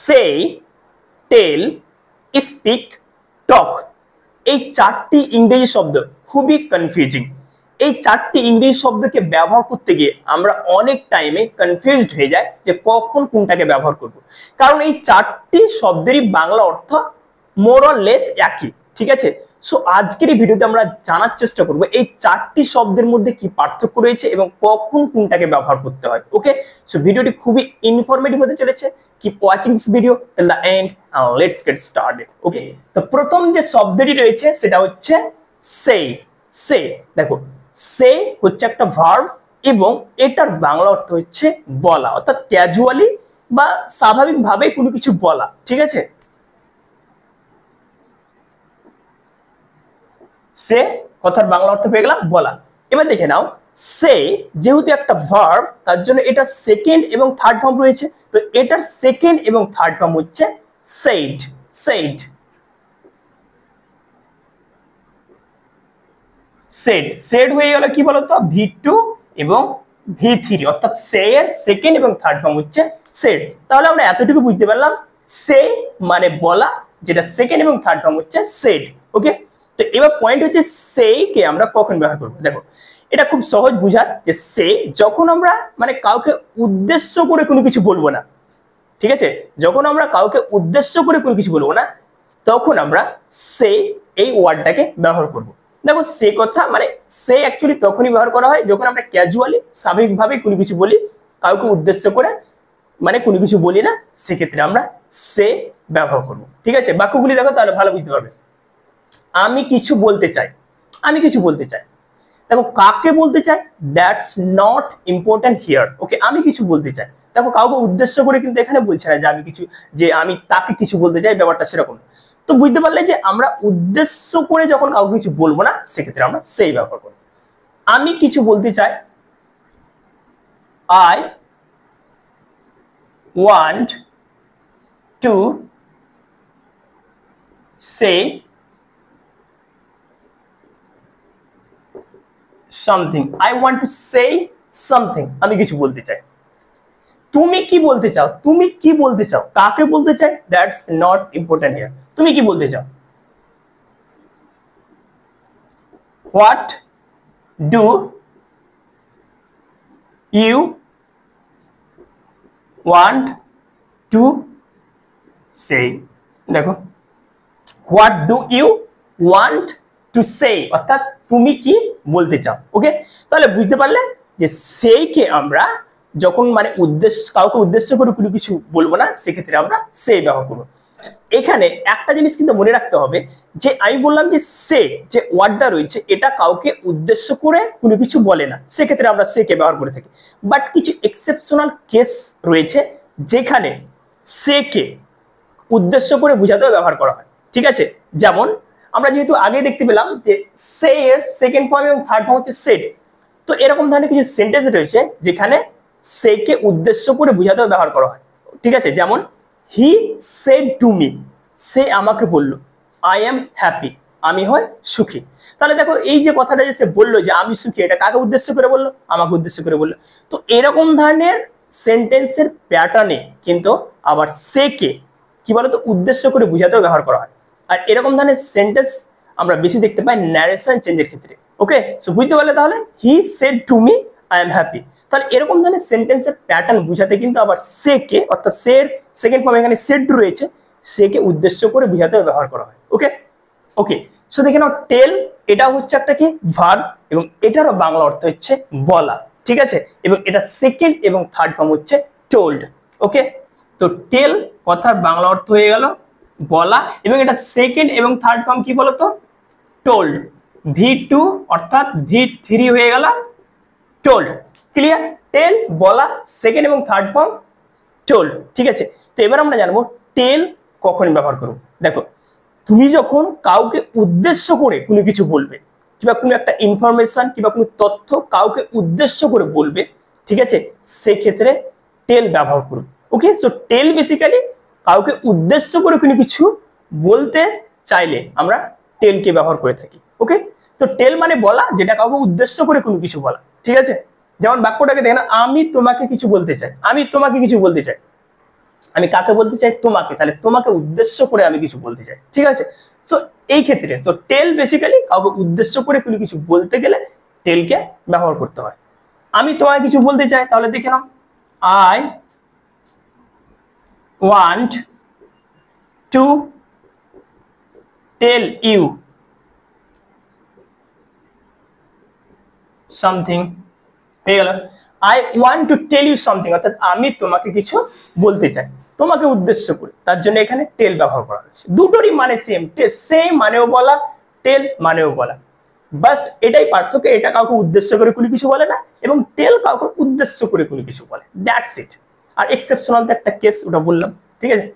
সে, টেল, speak, টক, এই চারটি ইংরেজি শব্দ খুবই কনফিউজিং। এই চারটি ইংরেজি শব্দকে ব্যবহার করতে গিয়ে আমরা অনেক টাইমে কনফিউজড হয়ে যাই যে কখন কোনটাকে ব্যবহার করব। কারণ এই চারটি শব্দেরই বাংলা অর্থ মোর অর লেস একই, ঠিক আছে। সো আজকের এই ভিডিওতে আমরা জানার চেষ্টা করব এই চারটি শব্দের মধ্যে কি পার্থক্য রয়েছে এবং কখন কোনটাকে ব্যবহার করতে হয়। ওকে, সো ভিডিওটি খুবই ইনফরমেটিভ হতে চলেছে। Keep watching this video till the end and let's get started. Okay, তো প্রথম যে শব্দটি রয়েছে সেটা হচ্ছে সে। সে দেখো, সে হচ্ছে একটা ভার্ব এবং এটার বাংলা অর্থ হচ্ছে বলা, অর্থাৎ ক্যাজুয়ালি বা স্বাভাবিকভাবে কোনো কিছু বলা, ঠিক আছে। সে কথার বাংলা অর্থ পেয়ে গেলাম বলা। এবার দেখে নাও, সে যেহেতু একটা ভার্ব তার জন্য এটা সেকেন্ড এবং থার্ড ফর্ম রয়েছে। তো এটার সেকেন্ড এবং থার্ড ফর্ম হচ্ছে said। said said said হয়ে গেল কি বলতো, V2 এবং V3, অর্থাৎ সে এর সেকেন্ড এবং থার্ড ফর্ম হচ্ছে said। তাহলে আমরা এতটুকু বুঝতে পারলাম, সে মানে বলা, যেটা সেকেন্ড এবং থার্ড ফর্ম হচ্ছে said। ওকে, তো এবার পয়েন্ট হচ্ছে সে কে আমরা কখন ব্যবহার করব। দেখো, এটা খুব সহজ বুঝার যে সে যখন আমরা মানে কাউকে উদ্দেশ্য করে কোনো কিছু বলবো না, ঠিক আছে, যখন আমরা কাউকে উদ্দেশ্য করে কোনো কিছু বলবো না তখন আমরা সে এই ওয়ার্ডটাকে ব্যবহার করব। দেখো, সে কথা মানে সে অ্যাকচুয়ালি তখনই ব্যবহার করা হয় যখন আমরা ক্যাজুয়ালি স্বাভাবিকভাবে কোনো কিছু বলি, কাউকে উদ্দেশ্য করে মানে কোনো কিছু বলি না, সেক্ষেত্রে আমরা সে ব্যবহার করব। ঠিক আছে, বাক্যগুলি দেখো তাহলে ভালো বুঝতে পারবে। আমি কিছু বলতে চাই, আমি কিছু বলতে চাই। দেখো, কাকে বলতে চাই দ্যাটস নট ইম্পর্টেন্ট হিয়ার। ওকে, আমি কিছু বলতে চাই। দেখো, কাউকে উদ্দেশ্য করে কিন্তু এখানে বলছে না যে আমি কিছু, যে আমি তাকে কিছু বলতে চাই, ব্যাপারটা সেরকম। তো বুঝতে পারলে যে আমরা উদ্দেশ্য করে যখন কাউকে কিছু বলবো না সেক্ষেত্রে আমরা সেই ব্যবহার করব। আমি কিছু বলতে চাই, I want to say something. I want to say something, আমি কিছু বলতে চাই। তুমি কি বলতে চাও, তুমি কি বলতে চাও, কাকে বলতে চাই দ্যাটস নট ইম্পর্টেন্ট হিয়ার। তুমি কি বলতে চাও। What do you want to say. দেখো, what do you want to say, অর্থাৎ তুমি কি বলতে চাও। ওকে, তাহলে বুঝতে পারলে যে সেইকে আমরা যখন মানে কাউকে উদ্দেশ্য করে কোনো কিছু বলবো না সেক্ষেত্রে আমরা সে ব্যবহার করবো। এখানে একটা জিনিস কিন্তু মনে রাখতে হবে যে আমি বললাম যে সে যে ওয়ার্ডটা রয়েছে এটা কাউকে উদ্দেশ্য করে কোনো কিছু বলে না, সেক্ষেত্রে আমরা সে কে ব্যবহার করে থাকি। বাট কিছু এক্সেপশনাল কেস রয়েছে যেখানে সে কে উদ্দেশ্য করে বোঝাতেও ব্যবহার করা হয়, ঠিক আছে। যেমন আমরা যেহেতু আগে দেখতে পেলাম যে সে এর সেকেন্ড ফর্ম এবং থার্ড ফর্ম হচ্ছে সেড, তো এরকম ধরনের কিছু সেন্টেন্স রয়েছে যেখানে সে কে উদ্দেশ্য করে বোঝাতেও ব্যবহার করা হয়, ঠিক আছে। যেমন হি সেড টু মি, সে আমাকে বলল, আই এম হ্যাপি, আমি হয় সুখী। তাহলে দেখো, এই যে কথাটা যে সে বললো যে আমি সুখী, এটা কাকে উদ্দেশ্য করে বললো, আমাকে উদ্দেশ্য করে বললো। তো এরকম ধরনের সেন্টেন্সের প্যাটার্নে কিন্তু আবার সে কে কি বলতো উদ্দেশ্য করে বোঝাতেও ব্যবহার করা হয়। আর এরকম ধরনের সেন্টেন্স আমরা বেশি দেখতে পাই ন্যারেশন চেঞ্জের ক্ষেত্রে। ওকে, সো বুঝতে পারলে তাহলে he said to me I am happy. তাহলে এরকম ধরনের সেন্টেন্সের প্যাটার্ন বোঝাতে কিন্তু আবার সে কে অর্থাৎ সের সেকেন্ড ফর্ম এখানে সেড রয়েছে, সে কে উদ্দেশ্য করে বোঝাতেও ব্যবহার করা হয়। ওকে ওকে, সো দেখে নাও, টেল এটা হচ্ছে একটা কি ভার্ব এবং এটারও বাংলা অর্থ হচ্ছে বলা, ঠিক আছে। এবং এটা সেকেন্ড এবং থার্ড ফর্ম হচ্ছে টোল্ড। ওকে, তো টেল কথার বাংলা অর্থ হয়ে গেল বলা এবং এটা সেকেন্ড এবং থার্ড ফর্ম কি বলতো টোল্ড। V2 অর্থাৎ V3 হয়ে গেল টোল্ড। ক্লিয়ার, টেল বলা, সেকেন্ড এবং থার্ড ফর্ম টোল্ড, ঠিক আছে। তো এবার আমরা জানবো টেল কখন ব্যবহার করব। দেখো, তুমি যখন কাউকে উদ্দেশ্য করে কোনো কিছু বলবে কিংবা কোনো একটা ইনফরমেশন কিংবা কোনো তথ্য কাউকে উদ্দেশ্য করে বলবে, ঠিক আছে, সেক্ষেত্রে টেল ব্যবহার করবে। ওকে, সো টেল বেসিক্যালি কাউকে উদ্দেশ্য করে কোনো কিছু বলতে চাইলে আমরা টেলকে ব্যবহার করে থাকি। ওকে, তো টেল মানে বলা, যেটা কাউকে উদ্দেশ্য করে কোনো কিছু বলা, ঠিক আছে। যেমন বাক্যটাকে দেখেন, আমি তোমাকে কিছু বলতে চাই, আমি তোমাকে কিছু বলতে চাই। আমি কাকে বলতে চাই? তোমাকে। তাহলে তোমাকে উদ্দেশ্য করে আমি কিছু বলতে চাই, ঠিক আছে? সো এই ক্ষেত্রে সো টেল বেসিক্যালি কাউকে উদ্দেশ্য করে কোনো কিছু বলতে গেলে টেলকে ব্যবহার করতে হয়। আমি তোমায় কিছু বলতে চাই, তাহলে দেখে নাও, I want to tell you something, হয়ে গেল। I want to tell you something, অর্থাৎ আমি তোমাকে কিছু বলতে চাই তোমাকে উদ্দেশ্য করে, তার জন্য এখানে টেল ব্যবহার করা হয়েছে। দুটোরই মানে সেম, সেম মানেও বলা, টেল মানেও বলা, বাস এটাই পার্থক্য। এটা কাউকে উদ্দেশ্য করে কোনো কিছু বলে না এবং টেল কাউকে উদ্দেশ্য করে কোনো কিছু বলে, দ্যাটস ইট। আর এক্সেপশনাল তো একটা কেস, ওটা বললাম, ঠিক আছে?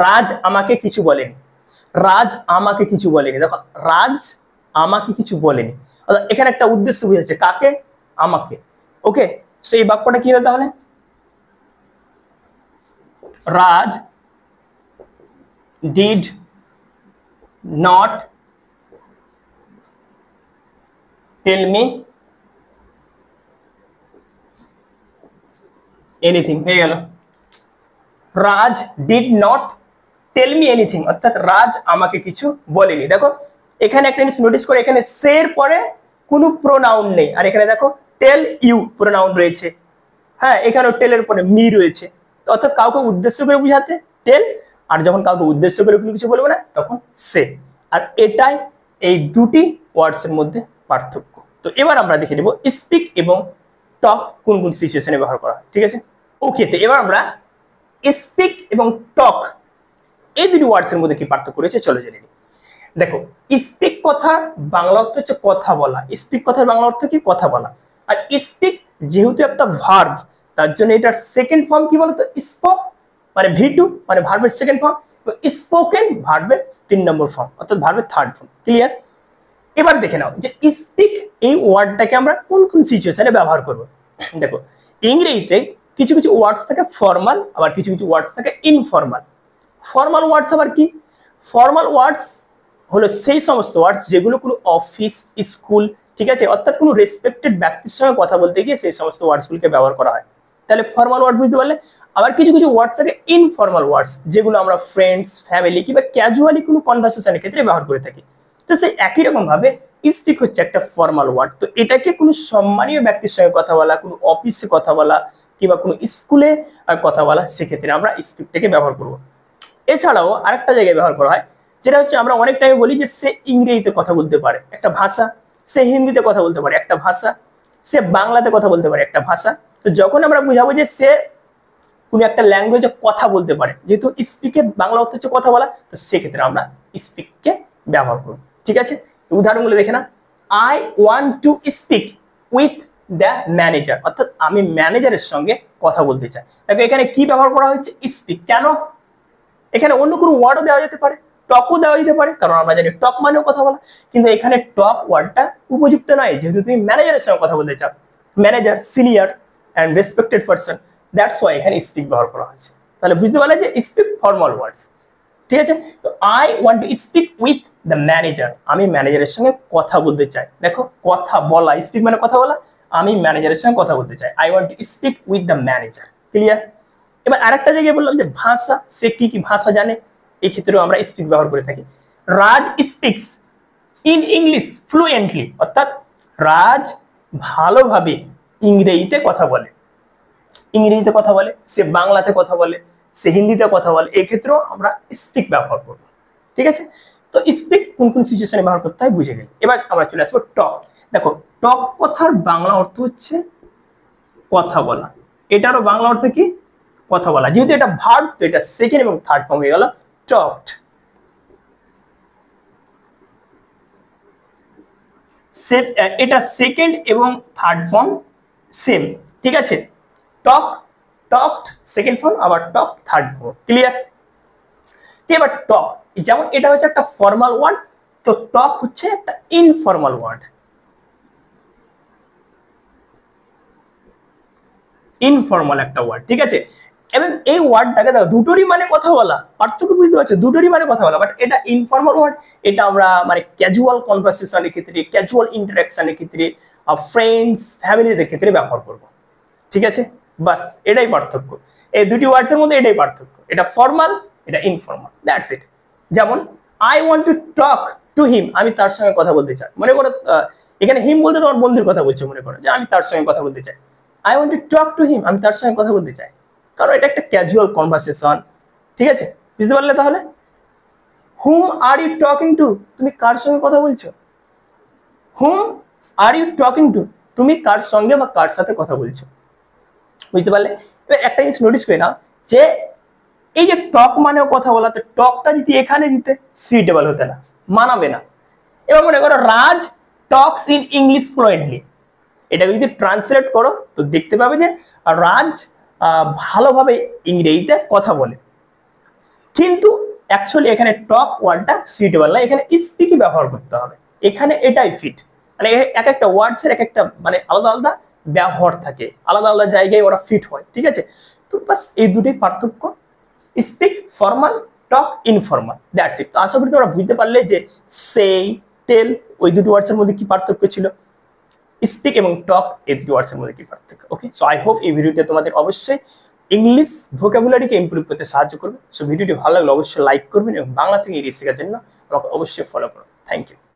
রাজ আমাকে কিছু বলেনি, রাজ আমাকে কিছু বলেনি, দেখো রাজ আমাকে কিছু বলেনি, এখানে একটা উদ্দেশ্য বুঝাচ্ছে, কাকে? আমাকে। ওকে, সেই বাক্যটা কি হবে তাহলে? Raj did not tell me anything, হয়ে গেল। Raj did not tell me anything, অর্থাৎ রাজ আমাকে কিছু বলেনি। দেখো এখানে একটা জিনিস নোটিস করে, এখানে সের পরে কোনো প্রোনাউন নেই, আর এখানে দেখো টেল ইউ প্রোনাউন রয়েছে। হ্যাঁ, এখানেও টেলের পরে মি রয়েছে, অর্থাৎ কাউকে উদ্দেশ্য করে বুঝাতে টেল, আর যখন কাউকে উদ্দেশ্য করে কোনো কিছু বলবো না তখন সে। আর এটাই এই দুটি ওয়ার্ডস এর মধ্যে পার্থক্য। তো এবার আমরা দেখে নেব স্পিক এবং টক কোন কোন সিচুয়েশনে ব্যবহার করা হয়, ঠিক আছে? ওকে, তো এবার আমরা স্পিক এবং টক এই দুটি ওয়ার্ডস এর মধ্যে কি পার্থক্য রয়েছে চলো জেনে নিই। দেখো, স্পিক কথার বাংলা অর্থ হচ্ছে কথা বলা, স্পিক কথার বাংলা অর্থ কি? কথা বলা। আর স্পিক যেহেতু একটা ভার্ব, তার জন্য এটার সেকেন্ড ফর্ম কি বলতো? স্পোক, মানে ভি2, মানে ভার্বের সেকেন্ড ফর্ম। স্পোকেন ভার্বের 3 নম্বর ফর্ম, অর্থাৎ ভার্বের থার্ড ফর্ম। ক্লিয়ার? এবার দেখে নাও যে স্পিক এই ওয়ার্ডটাকে আমরা কোন কোন সিচুয়েশনে ব্যবহার করব। দেখো, ইংরেজিতে কিছু কিছু ওয়ার্ডস থাকে ফর্মাল, আবার কিছু কিছু ওয়ার্ডস থাকে ইনফর্মাল। ফর্মাল ওয়ার্ডস আবার কি? ফর্মাল ওয়ার্ডস হলো সেই সমস্ত ওয়ার্ডস যেগুলো কোনো অফিস, স্কুল, ঠিক আছে, অর্থাৎ কোনো রেসপেক্টেড ব্যক্তির সঙ্গে কথা বলতে গিয়ে সেই সমস্ত ওয়ার্ডসগুলোকে ব্যবহার করা হয়। তাহলে ফর্মাল ওয়ার্ড বুঝতে পারলে। আবার কিছু কিছু ওয়ার্ডস থাকে ইনফর্মাল ওয়ার্ডস, যেগুলো আমরা ফ্রেন্ডস, ফ্যামিলি কিংবা ক্যাজুয়ালি কোনো কনভারসেশনের ক্ষেত্রে ব্যবহার করে থাকি। তো সেই একই রকম ভাবে স্পিক হচ্ছে একটা ফর্মাল ওয়ার্ড। তো এটাকে কোনো সম্মানীয় ব্যক্তির সঙ্গে কথা বলা, কোনো অফিসে কথা বলা কিংবা কোনো স্কুলে কথা বলা, সেক্ষেত্রে আমরা স্পিকটাকে ব্যবহার করব। এছাড়াও আরেকটা জায়গায় ব্যবহার করা হয়, যেটা হচ্ছে আমরা অনেক টাইমে বলি যে সে ইংরেজিতে কথা বলতে পারে, একটা ভাষা, সে হিন্দিতে কথা বলতে পারে, একটা ভাষা, সে বাংলাতে কথা বলতে পারে, একটা ভাষা। তো যখন আমরা বুঝাবো যে সে কোনো একটা ল্যাঙ্গুয়েজে কথা বলতে পারে, যেহেতু স্পিকের বাংলা অর্থ হচ্ছে কথা বলা, তো সেক্ষেত্রে আমরা স্পিককে ব্যবহার করব, ঠিক আছে? তো উদাহরণগুলো দেখে না, I want to speak with the manager, অর্থাৎ আমি ম্যানেজারের সঙ্গে কথা বলতে চাই। দেখো এখানে কি ব্যবহার করা হচ্ছে? স্পিক। কেন? এখানে অন্য কোনো ওয়ার্ডও দেওয়া যেতে পারে, টকও দেওয়া যেতে পারে, কারণ আমরা জানি টক মানেও কথা বলা, কিন্তু এখানে টক ওয়ার্ডটা উপযুক্ত নয়, যেহেতু তুমি ম্যানেজারের সঙ্গে কথা বলতে চাও, manager senior and respected person, that's why এখানে স্পিক ব্যবহার করা হয়েছে। তাহলে বুঝতে পারলে যে স্পিক ফর্মাল ওয়ার্ডস, ঠিক আছে? তো I want to speak with the manager, আমি ম্যানেজারের সঙ্গে কথা বলতে চাই। দেখো, কথা বলা, স্পিক মানে কথা বলা, আমি ম্যানেজারের সঙ্গে কথা বলতে চাই, I want to speak with the manager. Clear? এবার আরেকটা জায়গায় বললাম যে ভাষা, সে কি কি ভাষা জানে, এই ক্ষেত্রেও আমরা স্পিক ব্যবহার করে থাকি। রাজ স্পিক্স ইন ইংলিশ ফ্লুয়েন্টলি, অর্থাৎ রাজ ভালোভাবে ইংরেজিতে কথা বলে, ইংরেজিতে কথা বলে, সে বাংলাতে কথা বলে, সে হিন্দিতে কথা বলে, এই ক্ষেত্রেও আমরা স্পিক ব্যবহার করব, ঠিক আছে? তো স্পিক কোন কোন সিচুয়েশনে ব্যবহার করতে হয় বুঝে গেলে। এবার আমরা চলে আসবো টক। দেখো, টক কথার বাংলা অর্থ হচ্ছে কথা বলা, এটারও বাংলা অর্থ কি? কথা বলা। যেহেতু এটা ভার্ব, তো এটা সেকেন্ড এবং থার্ড ফর্ম হয়ে গেল টকড। এটা সেকেন্ড এবং থার্ড ফর্ম সেম, ঠিক আছে? টক, টকড সেকেন্ড ফর্ম, আবার টক থার্ড ফর্ম। ক্লিয়ার? এবার টক, যেমন এটা হচ্ছে একটা ফর্মাল ওয়ার্ড, তো টক হচ্ছে একটা ইনফর্মাল ওয়ার্ড, ইনফর্মাল একটা ওয়ার্ড, ঠিক আছে? এবং এই ওয়ার্ডটাকে দেখো, দুটোরই মানে কথা বলা, পার্থক্য বুঝতে পারছো? দুটোরই মানে কথা বলা, বাট এটা ইনফর্মাল ওয়ার্ড, এটা আমরা মানে ক্যাজুয়াল কনভারসেশনের ক্ষেত্রে, ক্যাজুয়াল ইন্টারাকশনের ক্ষেত্রে, ফ্রেন্ডস ফ্যামিলিদের ক্ষেত্রে ব্যবহার করব, ঠিক আছে? বাস এটাই পার্থক্য। এই দুটি ওয়ার্ডস এর মধ্যে এটাই পার্থক্য, এটা ফর্মাল, এটা ইনফর্মাল, দ্যাটস ইট। যেমন I want to talk to him, আমি তার সঙ্গে কথা বলতে চাই। মনে করো এখানে হিম বলতে তোমার বন্ধুর কথা বলছো, মনে করো যে আমি তার সঙ্গে কথা বলতে চাই, I want to talk to him, আমি তার সঙ্গে কথা বলতে চাই, কারণ এটা একটা ক্যাজুয়াল কনভারসেশন। ঠিক আছে, বুঝতে পারলে তাহলে? হুম আর ইউ টকিং টু, তুমি কার সঙ্গে কথা বলছো? হুম আর ইউ টকিং টু, তুমি কার সঙ্গে বা কার সাথে কথা বলছো, বুঝতে পারলে? এবার একটা জিনিস নোটিস করে নাও যে এই যে টক মানেও কথা বলা, তো টকটা যদি এখানে দিতে সুইটেবল হতে না, মানাবে না। এবার মনে করো রাজ টকস ইন ইংলিশ ফ্লুয়েন্টলি, এটাকে যদি ট্রান্সলেট করো তো দেখতে পাবে যে রাজ ভালোভাবে ইংরেজিতে কথা বলে, কিন্তু অ্যাকচুয়ালি এখানে টক ওয়ার্ডটা সুইটেবল না, এখানে স্পিকই ব্যবহার করতে হবে। এখানে এটাই ফিট, মানে এক একটা ওয়ার্ডস এর এক একটা মানে আলাদা আলাদা ব্যবহার থাকে, আলাদা আলাদা জায়গায় ওরা ফিট হয়। ঠিক আছে, তো বাস এই দুটোই পার্থক্য, speak formal, talk informal, that's ইট। তো আশা করি তোমরা বুঝতে পারলে যে সেই, টেল ওই দুটো ওয়ার্ডস এর মধ্যে কি পার্থক্য ছিল, স্পিক এবং টক এই দুটো ওয়ার্ডস এর মধ্যে কি পার্থক্য। ওকে, সো আই হোপ এই ভিডিওটা তোমাদের অবশ্যই ইংলিশ ভোকাবুলারিকে ইমপ্রুভ করতে সাহায্য করবে। সো ভিডিওটি ভালো লাগলে অবশ্যই লাইক করবেন এবং বাংলা থেকে ইংরেজি শেখার জন্য আমাকে অবশ্যই ফলো করুন। Thank you.